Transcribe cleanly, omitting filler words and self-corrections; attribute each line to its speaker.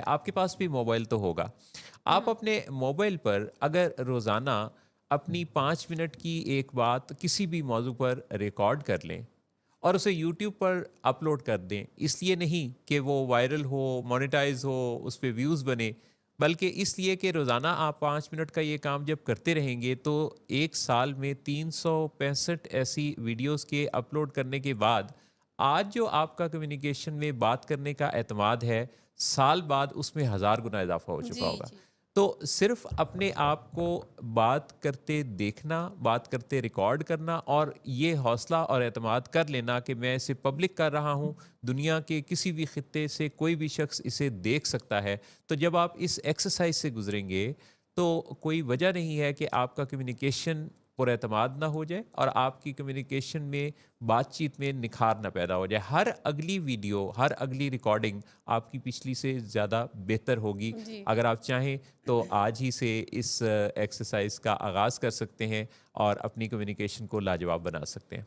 Speaker 1: आपके पास भी मोबाइल तो होगा। आप
Speaker 2: हुँ,
Speaker 1: अपने मोबाइल पर अगर रोज़ाना अपनी 5 मिनट की एक बात किसी भी मौज़ू पर रिकॉर्ड कर लें और उसे यूट्यूब पर अपलोड कर दें, इसलिए नहीं कि वो वायरल हो, मोनेटाइज़ हो, उस पे व्यूज़ बने, बल्कि इसलिए कि रोज़ाना आप 5 मिनट का ये काम जब करते रहेंगे, तो 1 साल में 365 ऐसी वीडियोज़ के अपलोड करने के बाद, आज जो आपका कम्युनिकेशन में बात करने का एतमाद है, साल बाद उसमें हज़ार गुना इज़ाफ़ा हो चुका
Speaker 2: जी,
Speaker 1: होगा।
Speaker 2: जी।
Speaker 1: तो सिर्फ़ अपने आप को बात करते देखना, बात करते रिकॉर्ड करना और ये हौसला और एतमाद कर लेना कि मैं इसे पब्लिक कर रहा हूँ, दुनिया के किसी भी खित्ते से कोई भी शख्स इसे देख सकता है। तो जब आप इस एक्सरसाइज़ से गुज़रेंगे, तो कोई वजह नहीं है कि आपका कम्युनिकेशन पुरएतमाद ना हो जाए और आपकी कम्युनिकेशन में, बातचीत में निखार ना पैदा हो जाए। हर अगली वीडियो, हर अगली रिकॉर्डिंग आपकी पिछली से ज़्यादा बेहतर होगी।
Speaker 2: जी।
Speaker 1: अगर आप चाहें तो आज ही से इस एक्सरसाइज का आगाज़ कर सकते हैं और अपनी कम्युनिकेशन को लाजवाब बना सकते हैं।